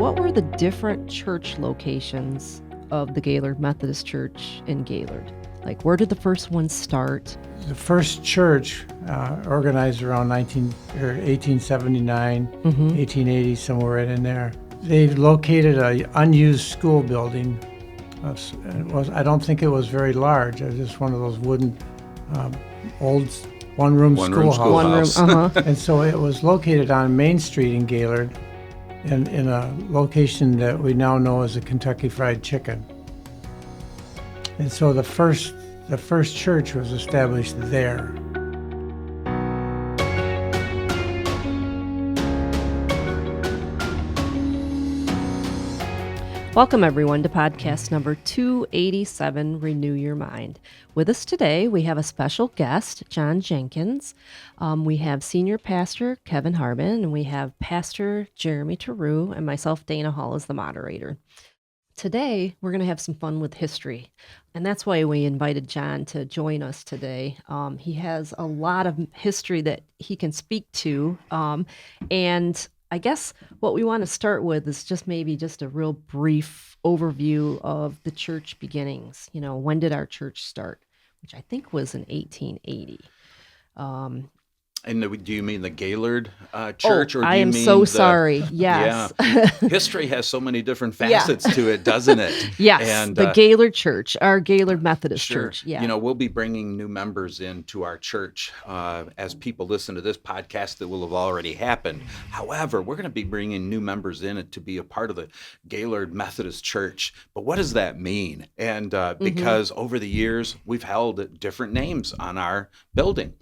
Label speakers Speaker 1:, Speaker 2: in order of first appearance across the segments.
Speaker 1: What were the different church locations of the Gaylord Methodist Church in Gaylord? Like, where did the first one start?
Speaker 2: The first church organized around 1879, 1880, somewhere right in there. They located an unused school building. I don't think it was very large. It was just one of those wooden, old one-room schoolhouse. And so it was located on Main Street in Gaylord, in a location that we now know as the Kentucky Fried Chicken. And so the first church was established there.
Speaker 1: Welcome, everyone, to podcast number 287, Renew Your Mind. With us today, we have a special guest, John Jenkins. We have Senior Pastor Kevin Harbin, and we have Pastor Jeremy Touroo, and myself, Dana Hall, as the moderator. Today, we're going to have some fun with history, and that's why we invited John to join us today. He has a lot of history that he can speak to, and I guess what we want to start with is just a real brief overview of the church beginnings. You know, when did our church start? Which I think was in 1880.
Speaker 3: And do you mean the Gaylord Church?
Speaker 1: Or do I am so sorry. Yes.
Speaker 3: Yeah. History has so many different facets to it, doesn't it?
Speaker 1: Yes.
Speaker 3: And,
Speaker 1: the Gaylord Church, our Gaylord Methodist
Speaker 3: sure.
Speaker 1: Church. Yeah.
Speaker 3: You know, we'll be bringing new members into our church as people listen to this podcast. That will have already happened. However, we're going to be bringing new members in to be a part of the Gaylord Methodist Church. But what does that mean? And because over the years, we've held different names on our building.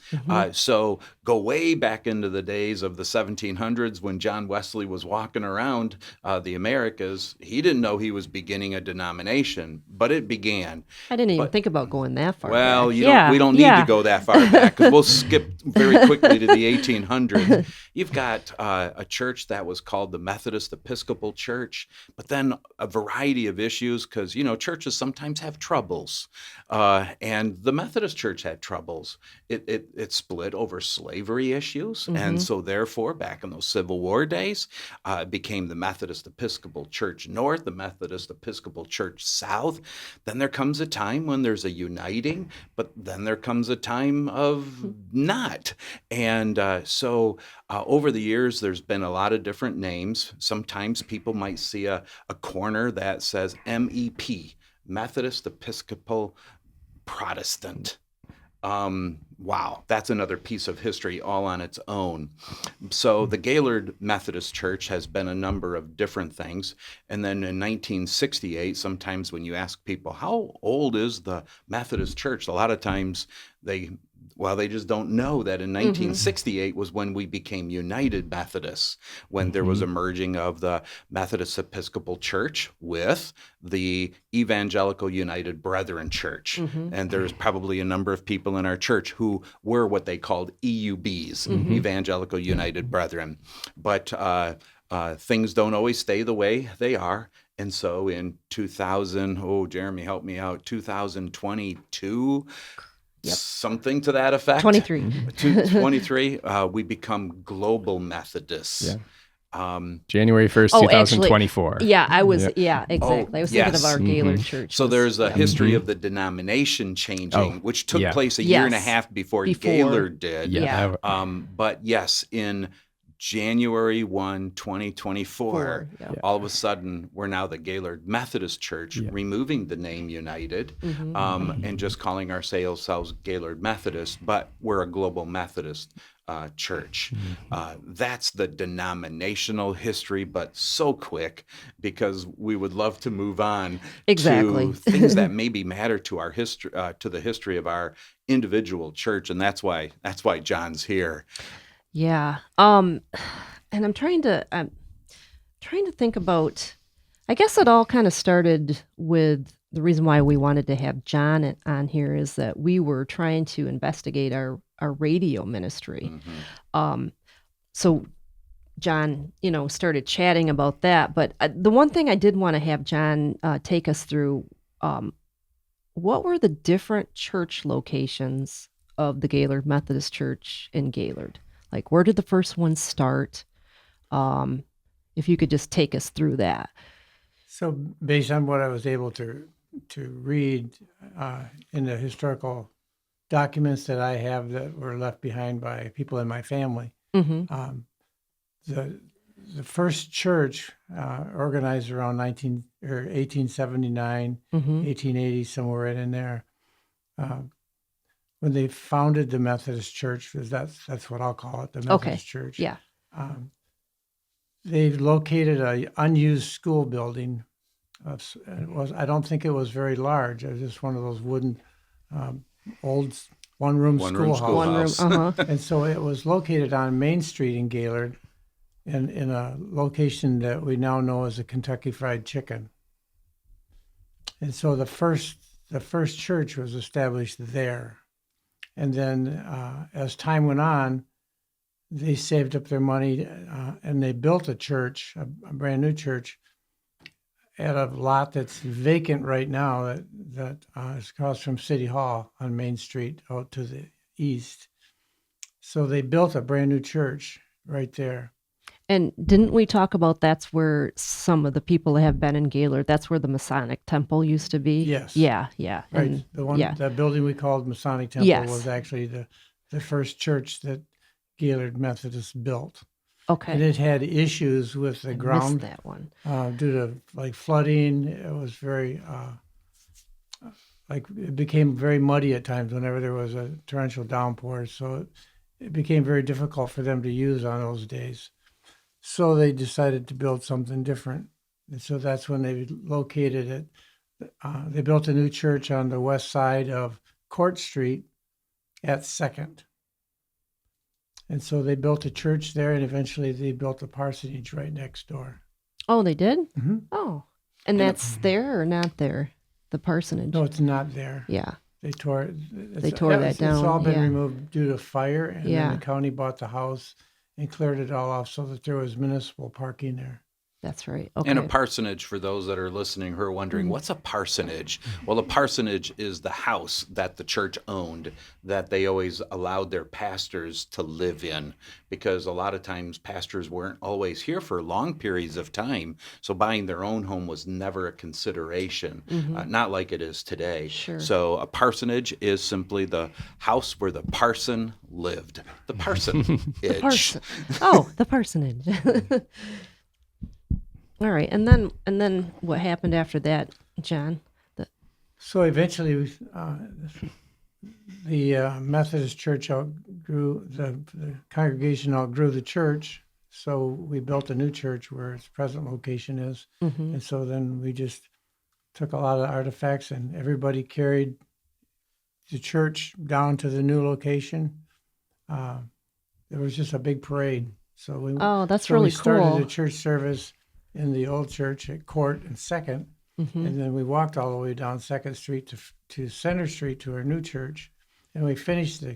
Speaker 3: So go way back into the days of the 1700s when John Wesley was walking around the Americas. He didn't know he was beginning a denomination, but it began.
Speaker 1: I didn't even think about going that far
Speaker 3: Well,
Speaker 1: back.
Speaker 3: We don't need to go that far back because we'll skip very quickly to the 1800s. You've got a church that was called the Methodist Episcopal Church, but then a variety of issues because, you know, churches sometimes have troubles. And the Methodist Church had troubles. It split over slavery issues. And so therefore, back in those Civil War days, it became the Methodist Episcopal Church North, the Methodist Episcopal Church South. Then there comes a time when there's a uniting, but then there comes a time of not. And so over the years, there's been a lot of different names. Sometimes people might see a corner that says MEP, Methodist Episcopal Protestant. Wow, that's another piece of history all on its own. So the Gaylord Methodist Church has been a number of different things. And then in 1968, sometimes when you ask people, how old is the Methodist Church? A lot of times they just don't know that in 1968 was when we became United Methodists, when there was a merging of the Methodist Episcopal Church with the Evangelical United Brethren Church. And there's probably a number of people in our church who were what they called EUBs, Evangelical United Brethren. But things don't always stay the way they are. And so in 2022, something to that effect. 23, we become Global Methodists.
Speaker 4: Yeah. January 1st, 2024.
Speaker 1: Actually, I was, exactly. I was thinking of our Gaylord Church.
Speaker 3: So there's a history of the denomination changing, which took place a year and a half before Gaylord did. But yes, in January 1, 2024, all of a sudden, we're now the Gaylord Methodist Church, removing the name United and just calling ourselves Gaylord Methodist, but we're a Global Methodist church. That's the denominational history, but so quick because we would love to move on to things that maybe matter to our history, to the history of our individual church, and that's why John's here.
Speaker 1: Yeah. And I'm trying to think about, I guess it all kind of started with the reason why we wanted to have John on here is that we were trying to investigate our radio ministry. So John, started chatting about that. But the one thing I did want to have John take us through, what were the different church locations of the Gaylord Methodist Church in Gaylord? Like, where did the first one start? if you could just take us through that.
Speaker 2: So based on what I was able to read in the historical documents that I have that were left behind by people in my family, the first church organized around 1879, 1880, somewhere right in there. When they founded the Methodist Church, because that's what I'll call it, the Methodist Church.
Speaker 1: Yeah.
Speaker 2: They located a unused school building. I don't think it was very large. It was just one of those wooden old one-room schoolhouse. And so it was located on Main Street in Gaylord, in a location that we now know as the Kentucky Fried Chicken. And so the first church was established there. And then as time went on, they saved up their money and they built a church, a brand new church, at a lot that's vacant right now that is across from City Hall on Main Street out to the east. So they built a brand new church right there.
Speaker 1: And didn't we talk about that's where some of the people that have been in Gaylord, that's where the Masonic Temple used to be?
Speaker 2: Yes.
Speaker 1: Yeah.
Speaker 2: Right.
Speaker 1: And,
Speaker 2: that building we called Masonic Temple was actually the first church that Gaylord Methodist built.
Speaker 1: Okay.
Speaker 2: And it had issues with the ground.
Speaker 1: Missed that one.
Speaker 2: Due to like flooding. It was very it became very muddy at times whenever there was a torrential downpour. So it became very difficult for them to use on those days. So they decided to build something different. And so that's when they located it. They built a new church on the west side of Court Street at 2nd. And so they built a church there, and eventually they built a parsonage right next door.
Speaker 1: Oh, they did?
Speaker 2: Mm-hmm.
Speaker 1: Oh. And that's there or not there? The parsonage?
Speaker 2: No, it's not there.
Speaker 1: Yeah.
Speaker 2: They tore
Speaker 1: that down.
Speaker 2: It's all been removed due to fire, and
Speaker 1: Yeah.
Speaker 2: then the county bought the house and cleared it all off so that there was municipal parking there.
Speaker 1: That's right. Okay.
Speaker 3: And a parsonage, for those that are listening who are wondering, what's a parsonage? Well, a parsonage is the house that the church owned that they always allowed their pastors to live in, because a lot of times pastors weren't always here for long periods of time. So buying their own home was never a consideration, not like it is today.
Speaker 1: Sure.
Speaker 3: So a parsonage is simply the house where the parson lived. The parsonage.
Speaker 1: The parsonage. All right, and then what happened after that, John?
Speaker 2: So eventually, the Methodist Church outgrew the congregation outgrew the church. So we built a new church where its present location is, and so then we just took a lot of artifacts, and everybody carried the church down to the new location. There was just a big parade. So
Speaker 1: that's
Speaker 2: really
Speaker 1: really
Speaker 2: cool. We started
Speaker 1: cool.
Speaker 2: a church service in the old church at Court and 2nd, and then we walked all the way down 2nd Street to Center Street to our new church, and we finished the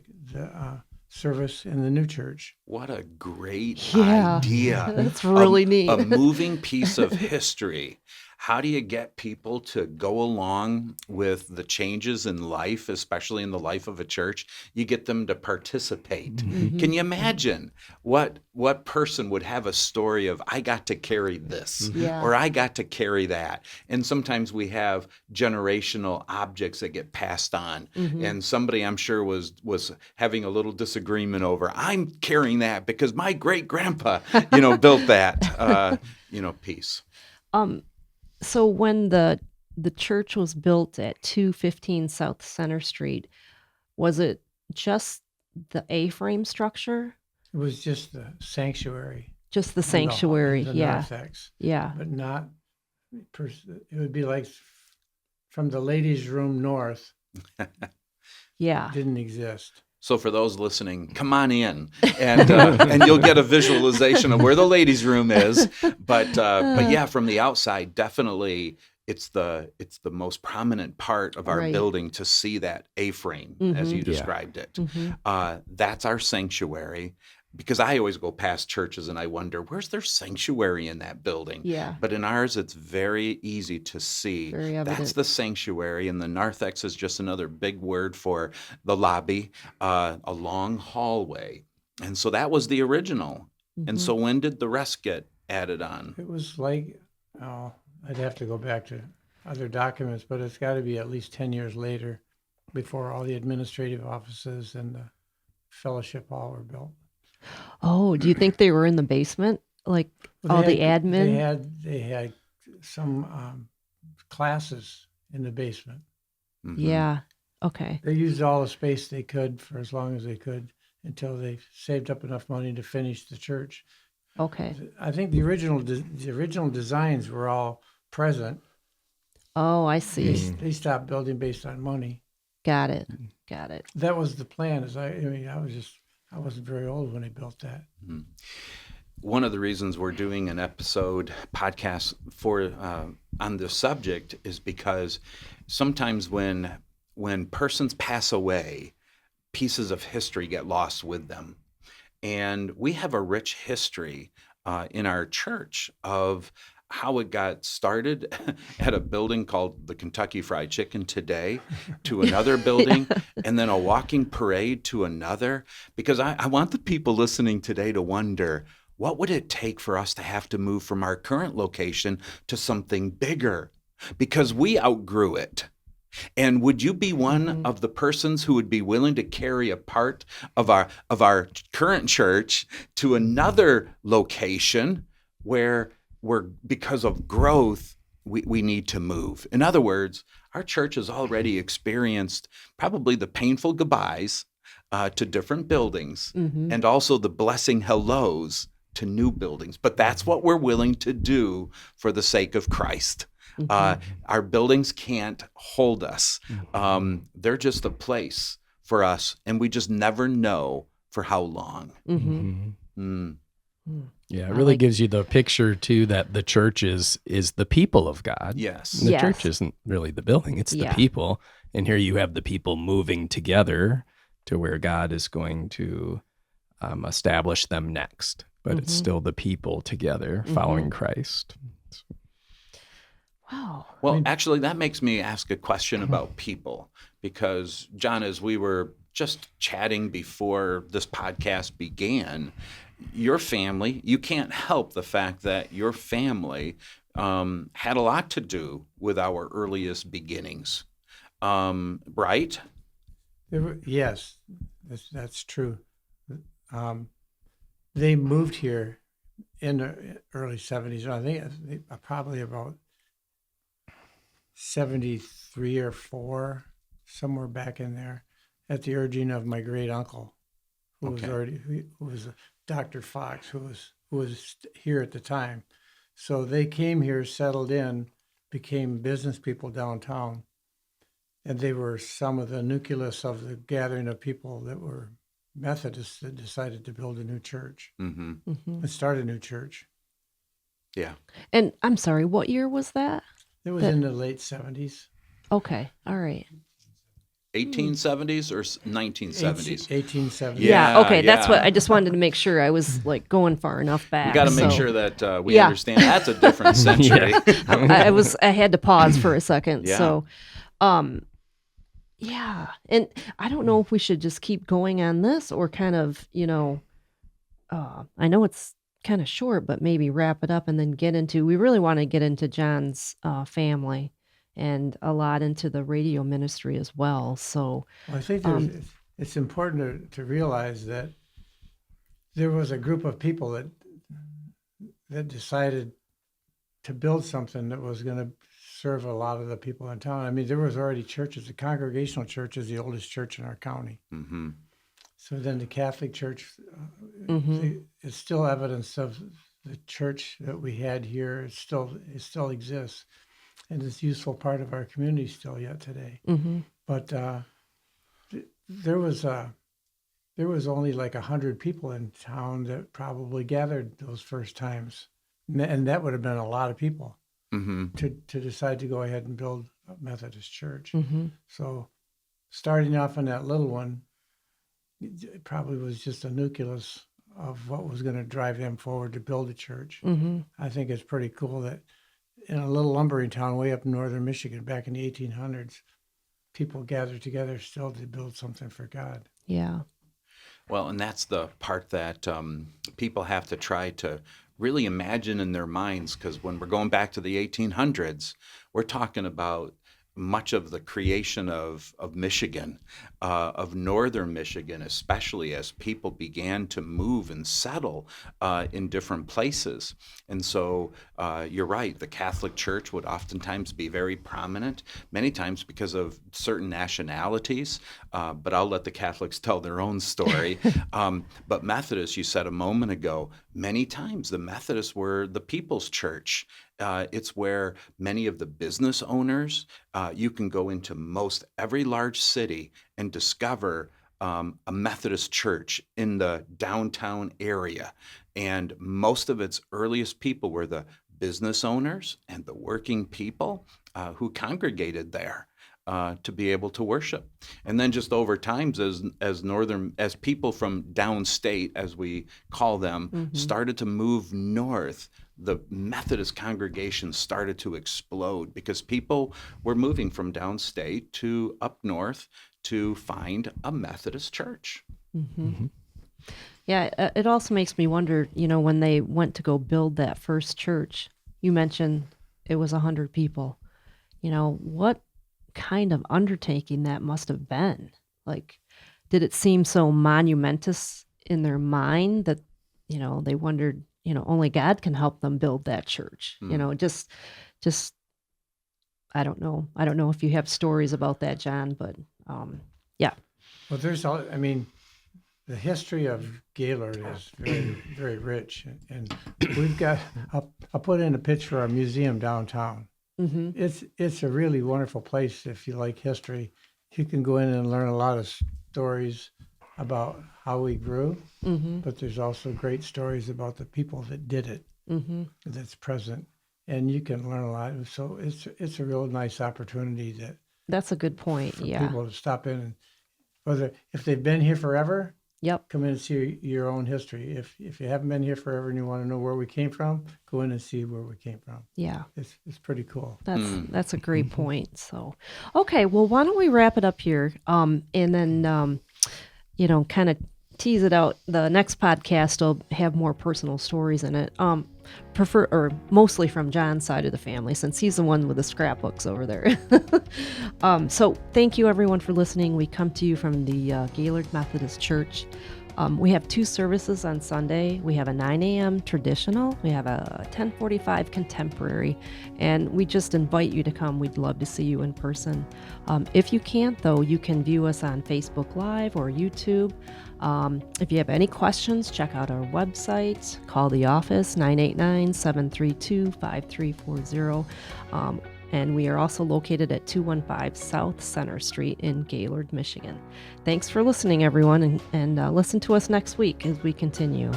Speaker 2: service in the new church.
Speaker 3: What a great
Speaker 1: Yeah.
Speaker 3: idea.
Speaker 1: That's really neat.
Speaker 3: A moving piece of history. How do you get people to go along with the changes in life, especially in the life of a church? You get them to participate. Can you imagine what person would have a story of, I got to carry this, or I got to carry that? And sometimes we have generational objects that get passed on. And somebody, I'm sure, was having a little disagreement over, I'm carrying that because my great-grandpa, built that, piece.
Speaker 1: So when the church was built at 215 South Center Street, was it just the A-frame structure?
Speaker 2: It was just the sanctuary.
Speaker 1: Just the sanctuary,
Speaker 2: the
Speaker 1: yeah.
Speaker 2: narthex,
Speaker 1: Yeah.
Speaker 2: but not. It would be like from the ladies' room north.
Speaker 1: Yeah.
Speaker 2: Didn't exist.
Speaker 3: So for those listening, come on in, and you'll get a visualization of where the ladies' room is. But yeah, from the outside, definitely it's the most prominent part of our building to see that A-frame as you described it. That's our sanctuary. Because I always go past churches and I wonder, where's their sanctuary in that building?
Speaker 1: Yeah.
Speaker 3: But in ours, it's very easy to see.
Speaker 1: Very evident.
Speaker 3: That's the sanctuary, and the narthex is just another big word for the lobby, a long hallway. And so that was the original. And so when did the rest get added on?
Speaker 2: It was like, oh, I'd have to go back to other documents, but it's got to be at least 10 years later before all the administrative offices and the fellowship hall were built.
Speaker 1: Oh, do you think they were in the basement? Like
Speaker 2: Well,
Speaker 1: all
Speaker 2: they
Speaker 1: the
Speaker 2: had-
Speaker 1: admin?
Speaker 2: They had some classes in the basement.
Speaker 3: Mhm.
Speaker 1: Yeah. Okay.
Speaker 2: They used all the space they could for as long as they could until they saved up enough money to finish the church.
Speaker 1: Okay.
Speaker 2: I think the original designs were all present.
Speaker 1: Oh, I see.
Speaker 2: They stopped building based on money.
Speaker 1: Got it. Got it.
Speaker 2: That was the plan. I wasn't very old when they built that.
Speaker 3: One of the reasons we're doing an episode podcast for on this subject is because sometimes when persons pass away, pieces of history get lost with them. And we have a rich history in our church of how it got started at a building called the Kentucky Fried Chicken today to another building and then a walking parade to another. Because I want the people listening today to wonder, what would it take for us to have to move from our current location to something bigger? Because we outgrew it. And would you be one of the persons who would be willing to carry a part of our current church to another location where because of growth, we need to move? In other words, our church has already experienced probably the painful goodbyes to different buildings and also the blessing hellos to new buildings. But that's what we're willing to do for the sake of Christ. Our buildings can't hold us. They're just a place for us, and we just never know for how long.
Speaker 4: Yeah, it really gives you the picture too that the church is the people of God.
Speaker 3: Yes.
Speaker 4: And the church isn't really the building, it's the people. And here you have the people moving together to where God is going to establish them next. But it's still the people together following Christ.
Speaker 1: Wow.
Speaker 3: Well, actually, that makes me ask a question about people, because, John, as we were just chatting before this podcast began, your family, you can't help the fact that your family had a lot to do with our earliest beginnings, right?
Speaker 2: Yes, that's true. They moved here in the early 70s. I think probably about 73 or 4, somewhere back in there, at the urging of my great uncle, who was Dr. Fox, who was here at the time. So they came here, settled in, became business people downtown, and they were some of the nucleus of the gathering of people that were Methodists that decided to build a new church and start a new church.
Speaker 3: Yeah.
Speaker 1: And I'm sorry, what year was that?
Speaker 2: It was in the late 70s.
Speaker 1: Okay. All right.
Speaker 3: 1870s or 1970s?
Speaker 2: 1870s.
Speaker 1: Yeah. Okay. That's
Speaker 3: yeah.
Speaker 1: what I just wanted to make sure I was like going far enough back.
Speaker 3: We got to make sure that we understand that's a different century.
Speaker 1: I had to pause for a second.
Speaker 3: Yeah.
Speaker 1: So, yeah. And I don't know if we should just keep going on this or kind of, I know it's kind of short, but maybe wrap it up and then we really want to get into John's family and a lot into the radio ministry as well. So
Speaker 2: I think it's important to realize that there was a group of people that decided to build something that was going to serve a lot of the people in town. I mean, there was already churches. The Congregational Church is the oldest church in our county.
Speaker 3: Mm-hmm.
Speaker 2: So then the Catholic Church is still evidence of the church that we had here. It still exists, and it's a useful part of our community still yet today. But there was only like 100 people in town that probably gathered those first times, and that would have been a lot of people to decide to go ahead and build a Methodist church. So starting off in that little one, it probably was just a nucleus of what was going to drive them forward to build a church. I think it's pretty cool that in a little lumbering town way up in northern Michigan back in the 1800s, people gathered together still to build something for God.
Speaker 1: yeah.
Speaker 3: Well, and that's the part that people have to try to really imagine in their minds, because when we're going back to the 1800s, we're talking about much of the creation of Michigan, of northern Michigan, especially as people began to move and settle in different places. And so you're right, the Catholic Church would oftentimes be very prominent, many times because of certain nationalities, but I'll let the Catholics tell their own story. But Methodists, you said a moment ago, many times the Methodists were the people's church. It's where many of the business owners, you can go into most every large city and discover a Methodist church in the downtown area. And most of its earliest people were the business owners and the working people who congregated there. To be able to worship. And then just over time, as people from downstate, as we call them, started to move north, the Methodist congregations started to explode because people were moving from downstate to up north to find a Methodist church.
Speaker 1: Yeah, it also makes me wonder, when they went to go build that first church, you mentioned it was 100 people. What kind of undertaking that must have been? Like, did it seem so monumentous in their mind that they wondered, only God can help them build that church? Just I don't know if you have stories about that, John, but yeah.
Speaker 2: Well, the history of Gaylord is very, very rich, and we've got. I'll put in a pitch for our museum downtown. It's a really wonderful place if you like history. You can go in and learn a lot of stories about how we grew, but there's also great stories about the people that did it, that's present, and you can learn a lot. So it's a real nice opportunity
Speaker 1: that's a good point.
Speaker 2: for
Speaker 1: Yeah.
Speaker 2: people to stop in, and whether if they've been here forever,
Speaker 1: Yep.
Speaker 2: come in and see your own history. If you haven't been here forever and you want to know where we came from, go in and see where we came from.
Speaker 1: Yeah.
Speaker 2: It's pretty cool.
Speaker 1: That's a great point. So, okay, well, why don't we wrap it up here, and then kind of tease it out. The next podcast will have more personal stories in it. Mostly from John's side of the family, since he's the one with the scrapbooks over there. So thank you everyone for listening. We come to you from the Gaylord Methodist Church. We have 2 services on Sunday. We have a 9 a.m. traditional. We have a 10:45 contemporary. And we just invite you to come. We'd love to see you in person. If you can't, though, you can view us on Facebook Live or YouTube. If you have any questions, check out our website. Call the office, 989-732-5340. And we are also located at 215 South Center Street in Gaylord, Michigan. Thanks for listening, everyone, and listen to us next week as we continue.